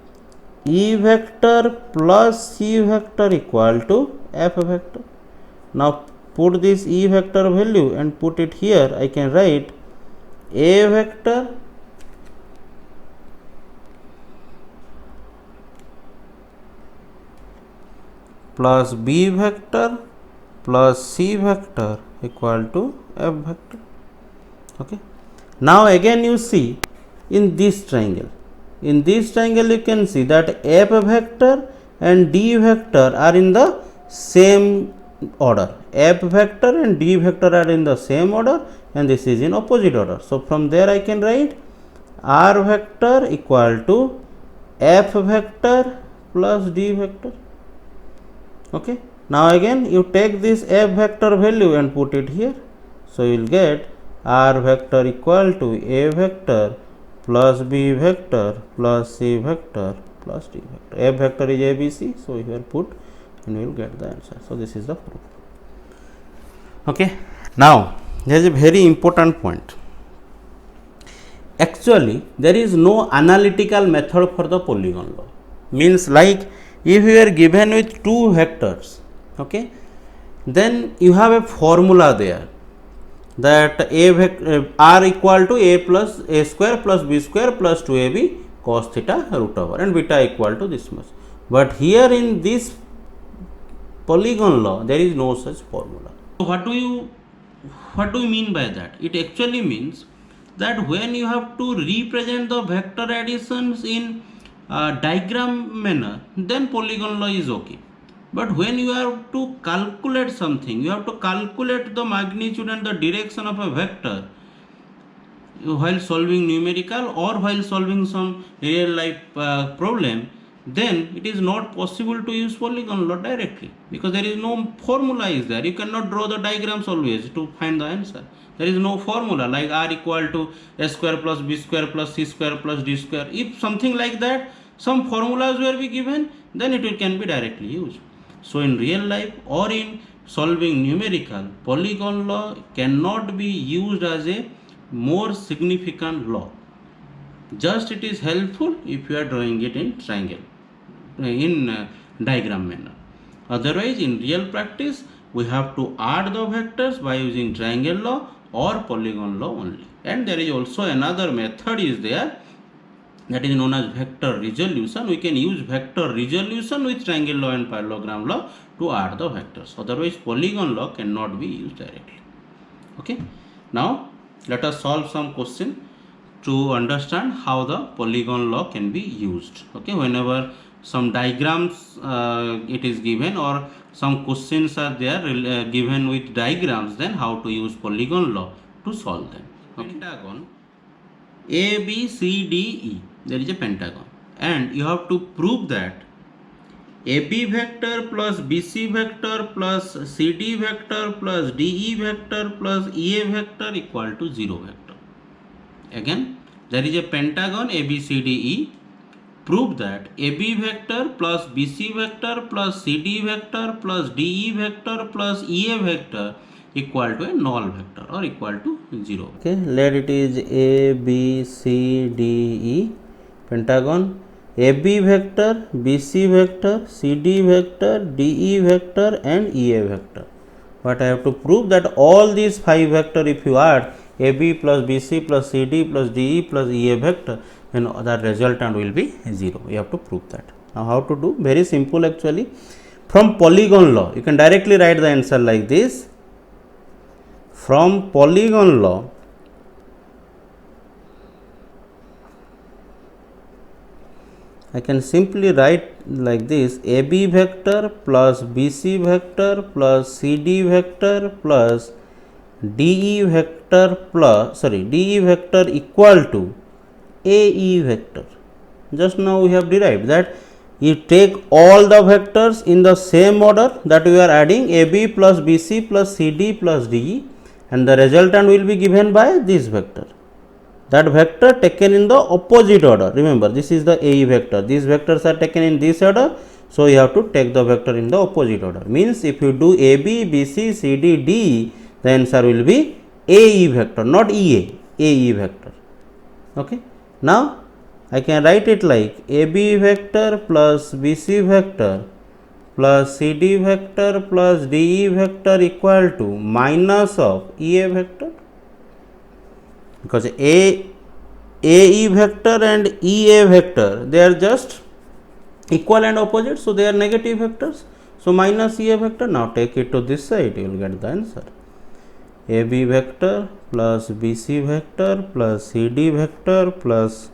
E vector plus C vector equal to F vector. Now put this E vector value and put it here. I can write A vector plus B vector plus C vector equal to F vector. Okay. Now again you see in this triangle. In this triangle you can see that F vector and D vector are in the same order. F vector and D vector are in the same order, and this is in opposite order. So from there I can write R vector equal to F vector plus D vector. Okay. Now again you take this F vector value and put it here. So you will get R vector equal to A vector plus B vector plus C vector plus D vector. F vector is ABC, so here put and we will get the answer. So this is the proof. Okay. Now there is a very important point. Actually there is no analytical method for the polygon law. Means like if you are given with two vectors, okay, then you have a formula there that r equal to a plus a square plus b square plus 2ab cos theta root over, and beta equal to this much. But here in this polygon law there is no such formula. So what do you mean by that? It actually means that when you have to represent the vector additions in diagram manner, then polygon law is okay. But when you have to calculate something, you have to calculate the magnitude and the direction of a vector while solving numerical or while solving some real life problem, then it is not possible to use polygon law directly, because there is no formula is there. You cannot draw the diagrams always to find the answer. There is no formula like r equal to a square plus b square plus c square plus d square. If something like that, some formulas were be given, then it can be directly used. So in real life or in solving numerical, polygon law cannot be used as a more significant law. Just it is helpful if you are drawing it in triangle, in diagram manner. Otherwise in real practice we have to add the vectors by using triangle law or polygon law only. And there is also another method is there, that is known as vector resolution. We can use vector resolution with triangle law and parallelogram law to add the vectors. Otherwise polygon law cannot be used directly. Okay. Now let us solve some question to understand how the polygon law can be used. Okay. Whenever some diagrams it is given, or some questions are there given with diagrams, then how to use polygon law to solve them. Okay. Pentagon A, B, C, D, E. There is a pentagon, and you have to prove that AB vector plus BC vector plus CD vector plus DE vector plus EA vector equal to 0 vector. Again, there is a pentagon ABCDE. Prove that AB vector plus BC vector plus CD vector plus DE vector plus EA vector equal to a null vector or equal to 0. Okay, let it is A, B, C, D, E, pentagon, AB vector, BC vector, CD vector, DE vector and EA vector. But I have to prove that all these 5 vector, if you add AB plus BC plus CD plus DE plus EA vector, then the resultant will be 0. You have to prove that. Now how to do? Very simple actually. From polygon law, you can directly write the answer like this. From polygon law, I can simply write like this: AB vector plus BC vector plus CD vector plus DE vector DE vector equal to AE vector. Just now we have derived that you take all the vectors in the same order that we are adding AB plus BC plus CD plus DE, and the resultant will be given by this vector. That vector taken in the opposite order. Remember, this is the AE vector. These vectors are taken in this order, so you have to take the vector in the opposite order. Means if you do AB, BC, CD, DE, the answer will be AE vector, not EA, AE vector. Okay. Now I can write it like AB vector plus BC vector plus CD vector plus DE vector equal to minus of EA vector, because AE vector and EA vector, they are just equal and opposite, so they are negative vectors. So minus EA vector. Now take it to this side, you will get the answer. AB vector plus BC vector plus CD vector plus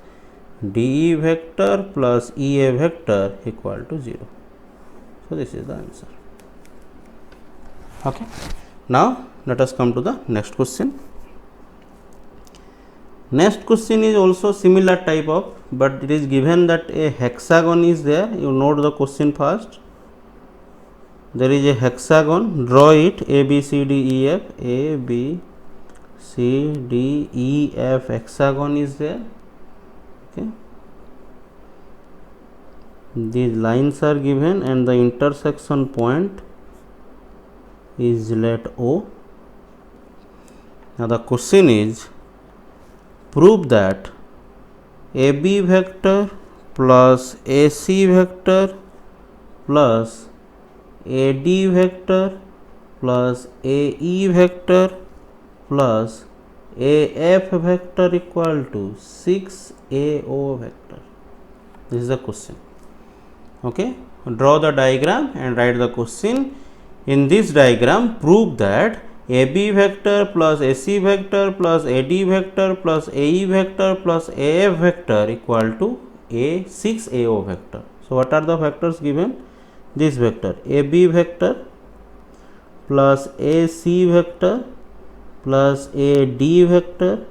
DE vector plus EA vector equal to 0. So this is the answer. Okay. Now let us come to the next question. Next question is also similar type of, but it is given that a hexagon is there. You note the question first. There is a hexagon, draw it, A, B, C, D, E, F, A, B, C, D, E, F, hexagon is there. Okay. These lines are given and the intersection point is let O. Now the question is, prove that AB vector plus AC vector plus AD vector plus AE vector plus AF vector equal to 6AO vector. This is the question. Okay, draw the diagram and write the question. In this diagram, prove that AB vector plus AC vector plus AD vector plus AE vector plus AF vector equal to 6AO vector. So what are the vectors given? This vector AB vector plus AC vector plus AD vector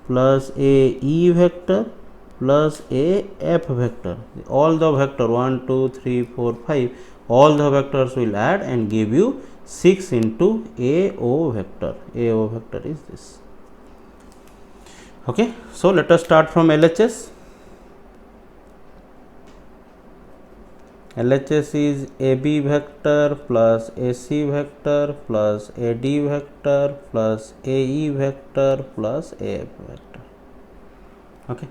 plus AE vector plus AF vector. All the vector 1, 2, 3, 4, 5, all the vectors will add and give you 6 into AO vector. AO vector is this. Okay, so let us start from LHS. LHS is AB vector plus AC vector plus AD vector plus AE vector plus AF vector. Okay.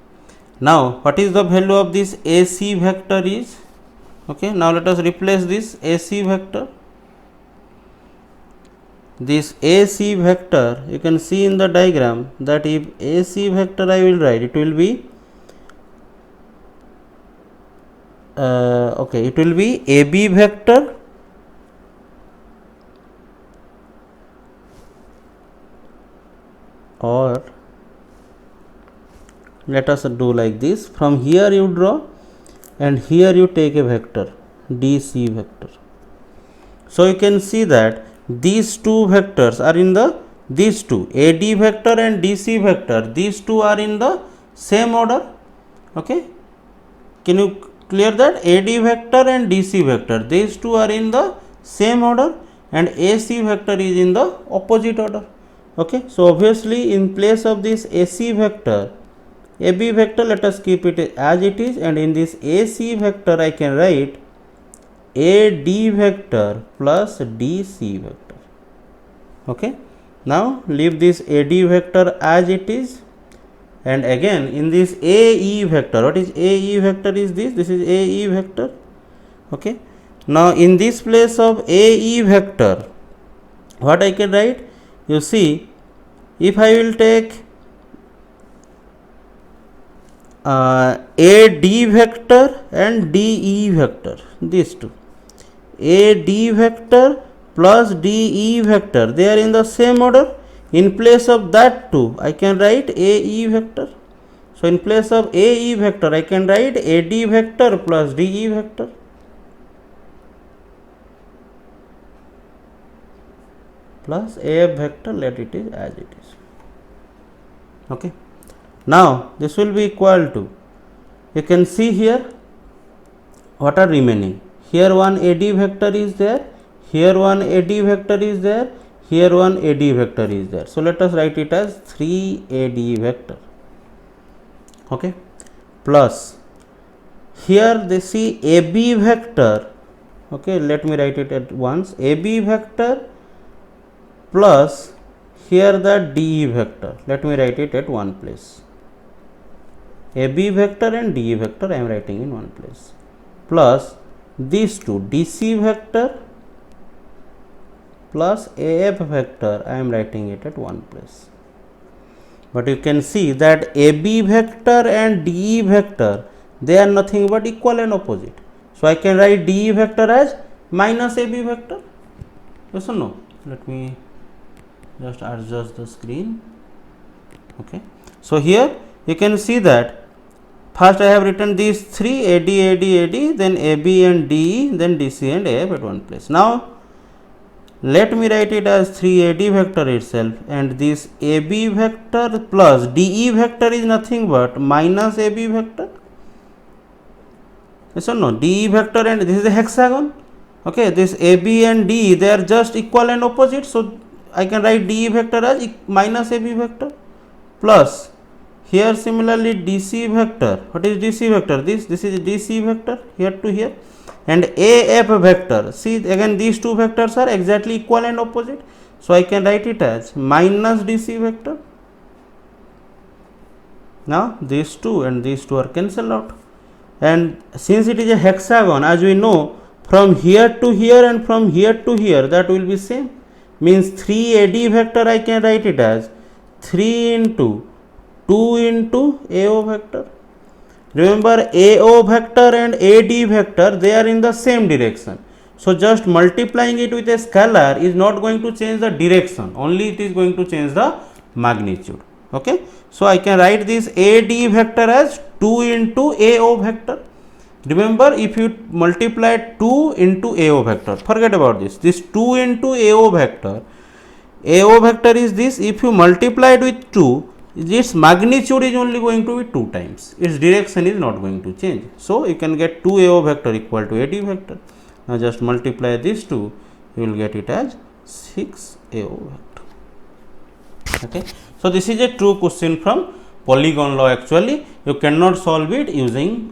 Now what is the value of this AC vector is? Okay. Now let us replace this AC vector. This AC vector, you can see in the diagram that if AC vector I will write, it will be it will be AB vector or let us do like this. From here you draw and here you take a vector DC vector. So you can see that these two vectors are in the, these two, AD vector and DC vector, these two are in the same order. Okay, can you clear that? AD vector and DC vector, these two are in the same order, and AC vector is in the opposite order. Okay, so obviously in place of this AC vector, AB vector, let us keep it as it is, and in this AC vector I can write AD vector plus DC vector. Okay, now leave this AD vector as it is, and again in this AE vector, what is AE vector is this? This is AE vector. Okay, now in this place of AE vector, what I can write? You see, if I will take AD vector and DE vector, these two, AD vector plus DE vector, they are in the same order. In place of that two, I can write AE vector. So in place of AE vector, I can write AD vector plus DE vector. Plus AF vector, let it is as it is. Okay. Now this will be equal to, you can see here what are remaining. Here one AD vector is there, here one AD vector is there, here one AD vector is there. So let us write it as 3 AD vector. Okay, plus here they see AB vector. Okay, let me write it at once. AB vector plus here the DE vector. Let me write it at one place. AB vector and DE vector I am writing in one place, plus these two, DC vector plus AF vector I am writing it at one place. But you can see that AB vector and DE vector, they are nothing but equal and opposite. So I can write DE vector as minus AB vector. Yes or no? Let me just adjust the screen. Okay, so here you can see that first I have written these three, AD, AD, AD, then AB and DE, then DC and AF at one place. Now let me write it as 3 AD vector itself, and this AB vector plus DE vector is nothing but minus AB vector. Yes or no? DE vector, and this is a hexagon. Okay, this AB and DE, they are just equal and opposite. So I can write DE vector as minus AB vector, plus here similarly DC vector. What is DC vector? This is DC vector here to here, and AF vector. See, again these two vectors are exactly equal and opposite. So I can write it as minus DC vector. Now these two and these two are cancelled out, and since it is a hexagon, as we know, from here to here and from here to here, that will be same. Means 3 AD vector I can write it as 3 into 2 into AO vector. Remember, AO vector and AD vector, they are in the same direction. So just multiplying it with a scalar is not going to change the direction, only it is going to change the magnitude. Okay, so I can write this AD vector as 2 into AO vector. Remember, if you multiply 2 into AO vector, forget about this. This 2 into AO vector is this. If you multiply it with 2, its magnitude is only going to be 2 times. Its direction is not going to change. So you can get 2 AO vector equal to AD vector. Now just multiply these two, you will get it as 6 AO vector. Okay. So this is a true question from polygon law. Actually, you cannot solve it using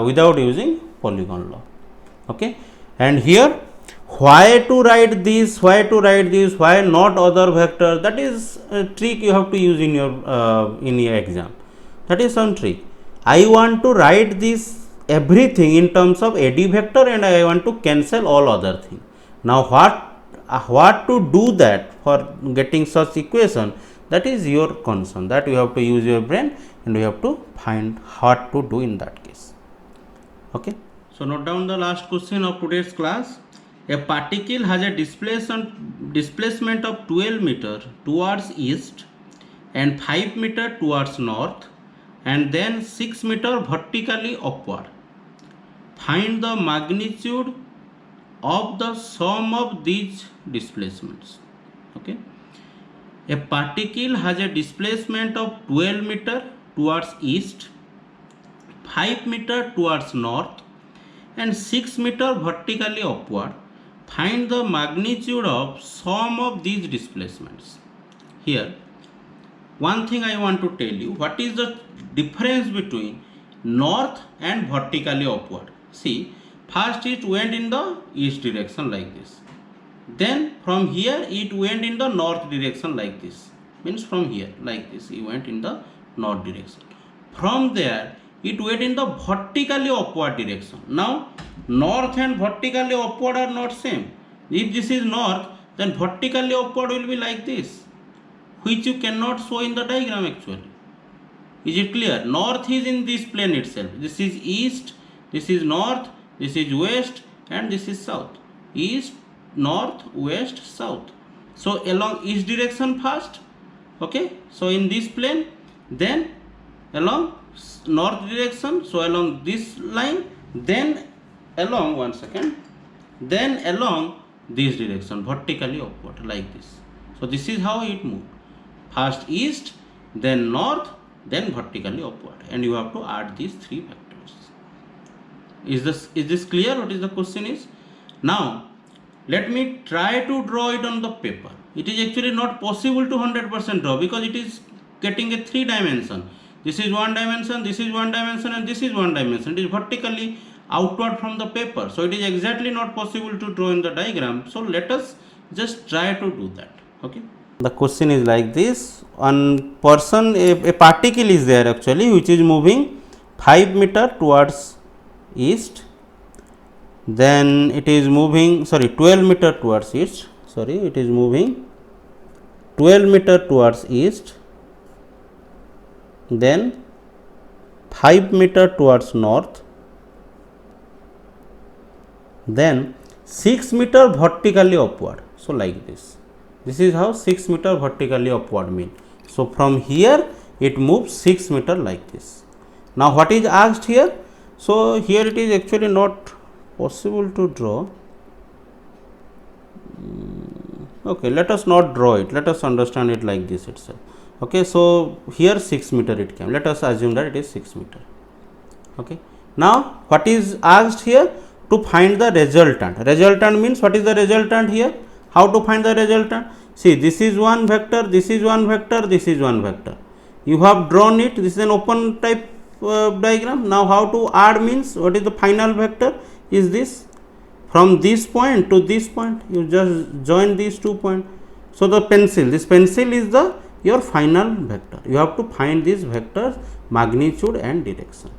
without using polygon law. Okay, and here why to write this, why not other vector, that is a trick you have to use in your exam. That is some trick. I want to write this everything in terms of AD vector, and I want to cancel all other thing. Now what to do that for getting such equation, that is your concern, that you have to use your brain and you have to find what to do in that case. Okay, so note down the last question of today's class. A particle has a displacement of 12 meter towards east and 5 meter towards north, and then 6 meter vertically upward. Find the magnitude of the sum of these displacements. Okay, a particle has a displacement of 12 meter towards east, 5 meter towards north, and 6 meter vertically upward. Find the magnitude of sum of these displacements. Here, one thing I want to tell you, what is the difference between north and vertically upward. See, first it went in the east direction like this, then from here it went in the north direction like this, means from here like this it went in the north direction. From there it went in the vertically upward direction. Now north and vertically upward are not same. If this is north, then vertically upward will be like this, which you cannot show in the diagram actually. Is it clear? North is in this plane itself. This is east, this is north, this is west, and this is south. East, north, west, south. So along east direction first. Okay. So in this plane, then along north direction. So along this line, then along then along this direction vertically upward like this. So this is how it moved. First east, then north, then vertically upward, and you have to add these three vectors. Is this clear? What is the question is? Now let me try to draw it on the paper. It is actually not possible to 100% draw because it is getting a 3 dimension. This is 1 dimension, this is 1 dimension, and this is 1 dimension. It is vertically outward from the paper, so it is exactly not possible to draw in the diagram. So let us just try to do that. Okay. The question is like this: one person, a particle is there actually which is moving 5 meter towards east, then it is moving 12 meter towards east, it is moving 12 meter towards east, then 5 meter towards north, then 6 meter vertically upward. So like this. This is how 6 meter vertically upward mean. So from here it moves 6 meter like this. Now what is asked here? So here it is actually not possible to draw. Okay, let us not draw it. Let us understand it like this itself. Okay, so here 6 meter it came. Let us assume that it is 6 meter. Okay. Now what is asked here? To find the resultant. Resultant means what is the resultant here? How to find the resultant? See, this is one vector, this is one vector, this is one vector. You have drawn it. This is an open type diagram. Now how to add means, what is the final vector? Is this from this point to this point. You just join these 2 points. So the pencil, this pencil is the your final vector. You have to find these vectors magnitude and direction.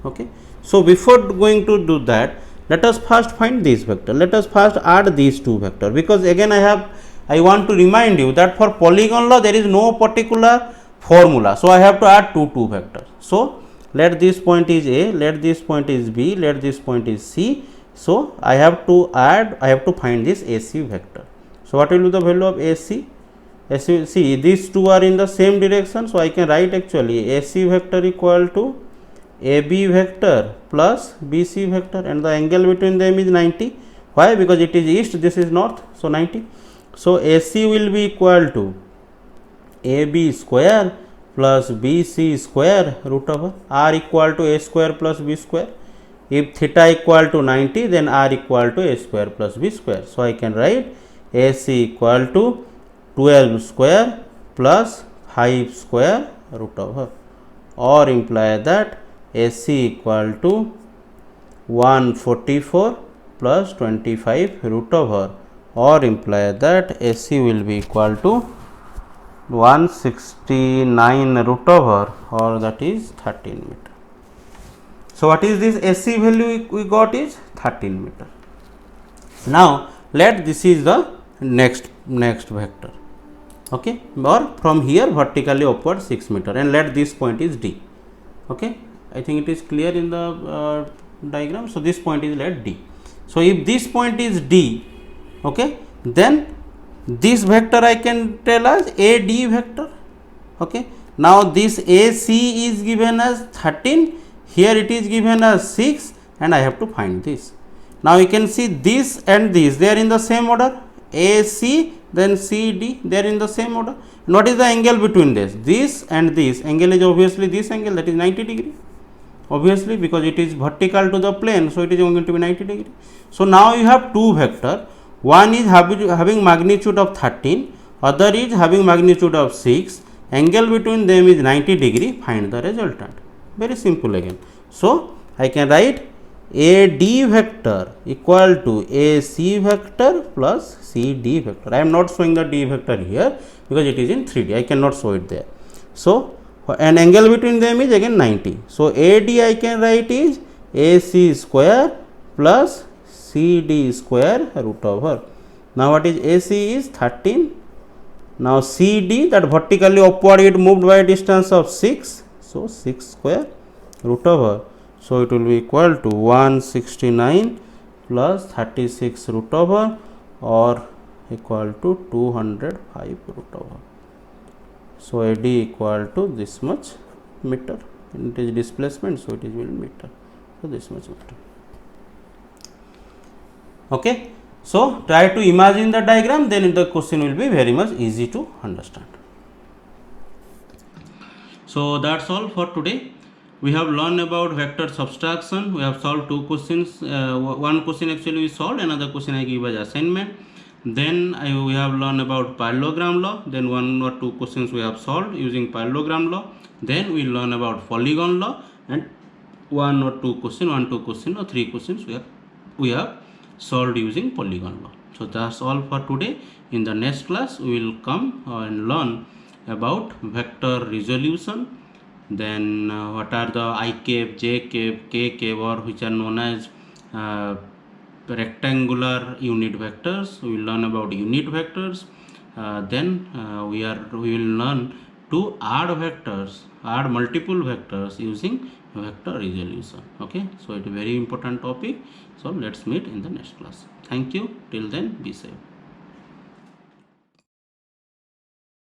Okay. So before going to do that, let us first find this vector. Let us first add these 2 vectors, because again I want to remind you that for polygon law there is no particular formula. So I have to add two vectors. So let this point is A, let this point is B, let this point is C. So I have to find this AC vector. So what will be the value of AC? AC, see, these two are in the same direction. So I can write actually AC vector equal to AB vector plus BC vector, and the angle between them is 90. Why? Because it is east, this is north, so 90. So AC will be equal to AB square plus BC square root over R equal to A square plus B square. If theta equal to 90, then R equal to A square plus B square. So I can write AC equal to 12 square plus 5 square root over, or imply that AC equal to 144 plus 25 root over, or imply that AC will be equal to 169 root over, or that is 13 meter. So what is this AC value we got is 13 meter. Now let this is the next vector. Okay, or from here vertically upward 6 meter, and let this point is D. Okay, I think it is clear in the diagram. So this point is let D. So if this point is D, okay, then this vector I can tell as AD vector. Okay, now this AC is given as 13, here it is given as 6, and I have to find this. Now you can see this and this, they are in the same order. AC, then CD, they are in the same order. And what is the angle between this? This and this angle is obviously this angle, that is 90 degree. Obviously, because it is vertical to the plane, so it is going to be 90 degree. So now you have two vector. One is having magnitude of 13, other is having magnitude of 6. Angle between them is 90 degree. Find the resultant. Very simple again. So I can write AD vector equal to AC vector plus CD vector. I am not showing the D vector here because it is in 3D. I cannot show it there. So an angle between them is again 90. So AD I can write is AC square plus CD square root over. Now what is AC is 13. Now CD, that vertically upward it moved by a distance of 6. So 6 square root over. So it will be equal to 169 plus 36 root over, or equal to 205 root over. So AD equal to this much meter. It is displacement, so it is will meter. So this much meter. Okay. So try to imagine the diagram, then the question will be very much easy to understand. So that's all for today. We have learned about vector subtraction. We have solved two questions. One question actually we solved, another question I give as assignment. Then we have learned about parallelogram law. Then one or two questions we have solved using parallelogram law. Then we learn about polygon law, and one or two questions or three questions we have solved using polygon law. So that's all for today. In the next class we will come and learn about vector resolution. Then what are the I cap, J cap, K cap, or which are known as rectangular unit vectors. We will learn about unit vectors. Then we will learn to add multiple vectors using vector resolution. Okay, so it is a very important topic. So let's meet in the next class. Thank you. Till then, be safe.